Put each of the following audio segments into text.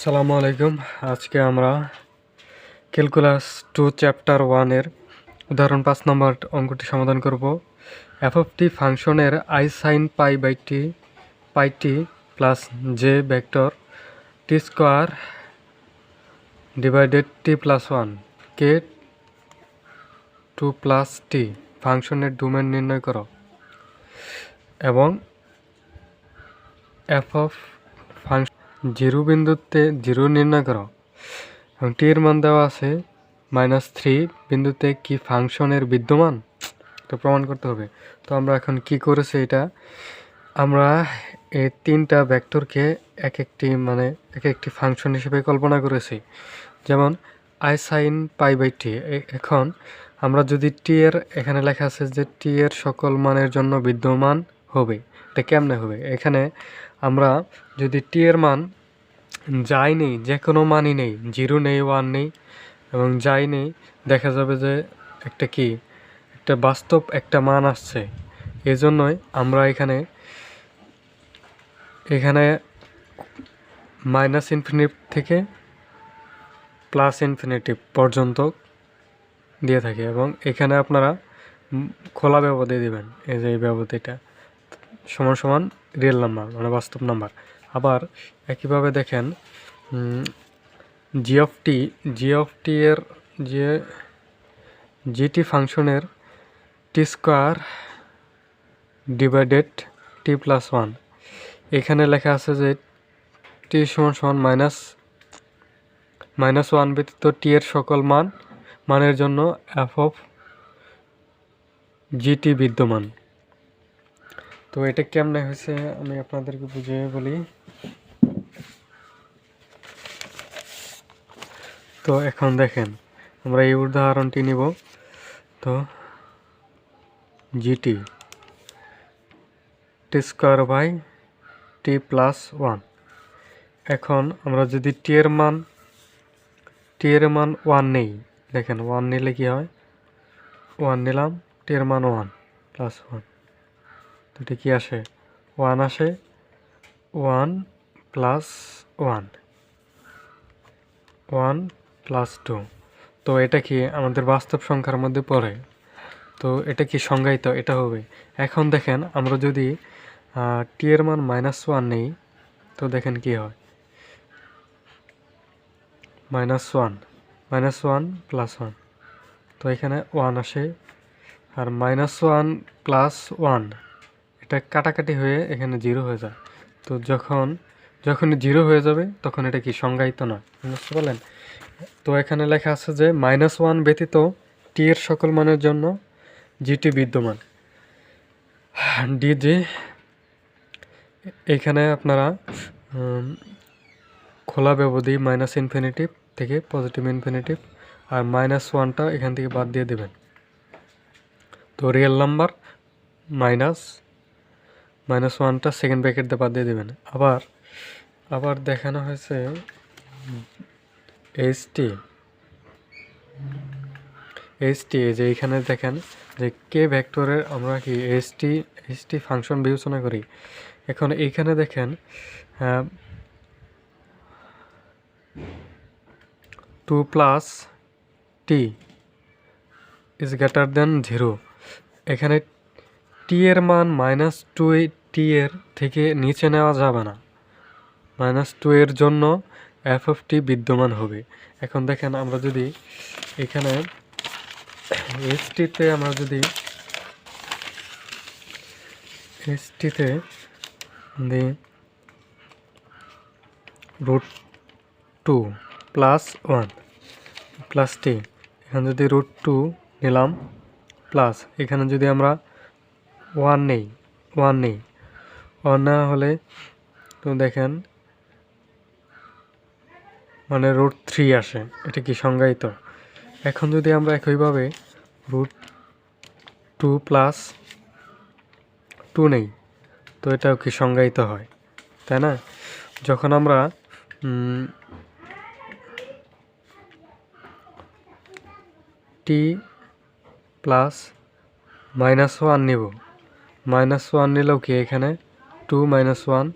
আসসালামু আলাইকুম। আজকে আমরা ক্যালকুলাস 2 চ্যাপ্টার 1 এর উদাহরণ 5 নম্বর অঙ্কটি সমাধান করব। এফ অফ টি ফাংশনের I sine pi T plus J vector T square divided T plus 1 কে 2 প্লাস টি ফাংশনের ডোমেন নির্ণয় করো এবং এফ অফ ফাংশন 0 বিন্দুতে 0 নির্ণয় করো এবং টি এর মান দেওয়া আছে -3 বিন্দুতে কি ফাংশনের বিদ্যমান তো প্রমাণ করতে হবে। তো আমরা এখন কি করেছি, এটা আমরা এই তিনটা ভেক্টরকে এক একটি ফাংশন হিসেবে কল্পনা করেছি। যেমন I sine pi by T. এখন আমরা যদি টি এর এখানে লেখা আছে যে টি এর সকল মানের জন্য বিদ্যমান হবে, এটা কেমনে হবে? এখানে আমরা যদি টি এর মান যাই নেই, যে কোনো মানই নেই, 0 নেই, 1 নেই এবং যাই নেই, দেখা যাবে যে একটা বাস্তব একটা মান আসছে। এই জন্যই আমরা এখানে -ইনফিনিটি থেকে +ইনফিনিটি পর্যন্ত দিয়ে থাকি এবং এখানে আপনারা খোলা ব্যবধি দিবেন। এই যে এই ব্যবধিটা সমান সমান রিয়েল নাম্বার মানে বাস্তব নাম্বার। আবার একইভাবে দেখেন জি এর যে জিটি ফাংশনের টি স্কোয়ার ডিভাইডেড টি প্লাস 1, এখানে লেখা আছে যে টি সমান সমান -1 ব্যতীত টি এর সকল মানের জন্য এফ অফ জিটি বিদ্যমান। তো এটা কেমনে হয়েছে আমি আপনাদেরকে বুঝিয়ে বলি। তো এখন দেখেন আমরা এই উদাহরণটি নিব। তো জিটি t square by t plus 1। এখন আমরা যদি টি এর মান 1 নেই, দেখেন 1 নিলে কি হয়, 1 নিলাম, টি এর মান 1 প্লাস 1, তো এটা কি আসে, 1 আসে, 1 প্লাস 1 প্লাস 2। তো এটা কি আমাদের বাস্তব সংখ্যার মধ্যে পড়ে, তো এটা কি সংজ্ঞায়িত, এটা হবে। এখন দেখেন আমরা যদি টি এর মান -1 নেই, তো দেখেন কি হয়, -1 প্লাস 1, তো এখানে 1 আসে, আর -1 প্লাস 1 এটা কাটাকাটি হয়ে এখানে 0 হয়ে যায়। তো যখনই 0 হয়ে যাবে তখন এটা কি সংজ্ঞায়িত না, বুঝতে পারলেন? তো এখানে লেখা আছে যে -1 ব্যতীত টি এর সকল মানের জন্য জিটি বিদ্যমান। ডিজি এখানে আপনারা খোলা ব্যবধি -ইনফিনিটি থেকে +ইনফিনিটি আর -1টা এখান থেকে বাদ দিয়ে দেবেন। তো রিয়েল নাম্বার -1টা সেকেন্ড ব্র্যাকেট দিয়ে বাদ দিয়ে দেবেন। আবার দেখানো হয়েছে এইচটি যে এখানে দেখেন যে কে ভেক্টরের আমরা কি এইচটি ফাংশন বিবেচনা করি। এখন এইখানে দেখেন 2 plus T is greater than 0। এখানে টি এর মান -2 টি এর থেকে নিচে নেওয়া যাবে না, -2 এর জন্য এফ অফ টি বিদ্যমান হবে। এখন দেখেন আমরা যদি এখানে এইচটিতে √2 প্লাস 1 প্লাস টি, এখানে যদি √2 নিলাম প্লাস, এখানে যদি আমরা 1 নেই, 1 না হলে তো দেখেন মানে √3 আসে, এটা কি সংজ্ঞায়িত? এখন যদি আমরা একইভাবে √2 প্লাস 2 নেই, তো এটাও কি সংজ্ঞায়িত হয়, তাই না? যখন আমরা টি প্লাস -1 নিব, -1 নিলেও কি এখানে 2 - 1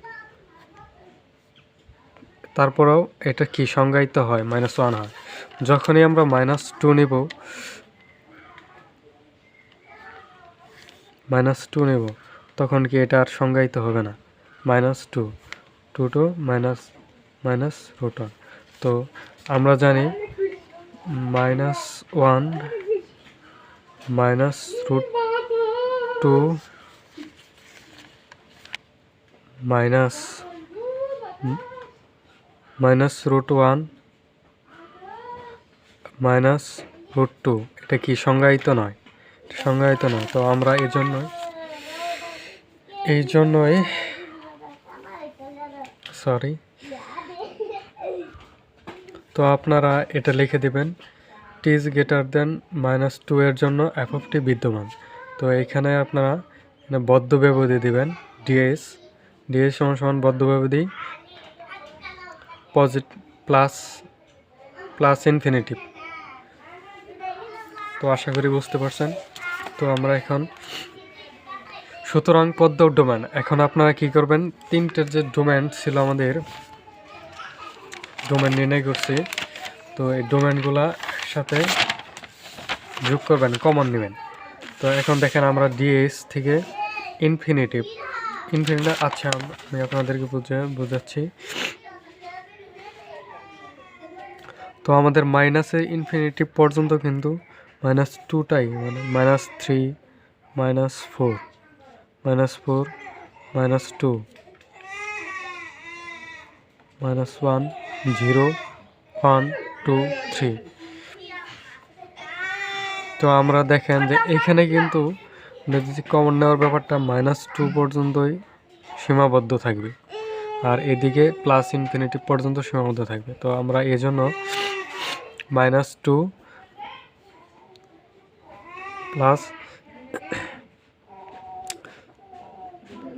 তারপরেও এটা কি সংজ্ঞায়িত হয় -1 হয়। যখনই আমরা -2 নেব তখন কি এটা আর সংজ্ঞায়িত হবে না, -2 টু -1। তো আমরা জানি -1 -√2 -√1 -√2 এটা কি সংজ্ঞায়িত নয়, তো আমরা এই জন্যই সরি, তো আপনারা এটা লিখে দিবেন t is greater than -2 এর জন্য f of t বিদ্যমান। তো এখানে আপনারা বদ্ধ ব্যবধি দিবেন ds সমান বদ্ধ ব্যবধি প্লাস ইনফিনিটিভ। তো আশা করি বুঝতে পারছেন। তো আমরা এখন সুতরাং পদ্ম ডোমেন, এখন আপনারা কি করবেন, তিনটের যে ডোমেন ছিল আমাদের ডোমেন নির্ণয় করছি, তো এই ডোমেনগুলা একসাথে যোগ করবেন, কমন নেবেন। তো এখন দেখেন আমরা ডিএস থেকে ইনফিনিটিভ, আচ্ছা আমি আপনাদেরকে বোঝাচ্ছি। তো আমাদের মাইনাসে ইনফিনিটিভ পর্যন্ত কিন্তু -2টাই, মানে -3 -4 -4 -2 -1 0 1 2 3। তো আমরা দেখেন যে এখানে কিন্তু কমন নেওয়ার ব্যাপারটা -2 পর্যন্তই সীমাবদ্ধ থাকবে, আর এদিকে প্লাস ইনফিনিটিভ পর্যন্ত সীমাবদ্ধ থাকবে। তো আমরা এই জন্য -2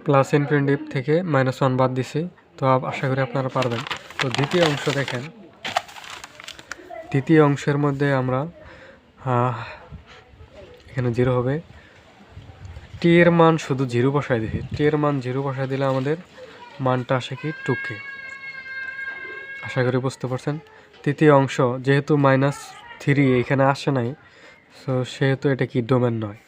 প্লাস ইনফিনিটিভ থেকে -1 বাদ দিছি। তো আশা করি আপনারা পারবেন। তো দ্বিতীয় অংশ দেখেন, দ্বিতীয় অংশের মধ্যে আমরা এখানে 0 হবে, টি এর মান শুধু 0 বসায় দিছি। টি এর মান 0 বসায় দিলে আমাদের মানটা আসে কি 2k। আশা করি বুঝতে পারছেন। তৃতীয় অংশ যেহেতু -3 এখানে আসে নাই, তো সেহেতু এটা কি ডোমেন নয়।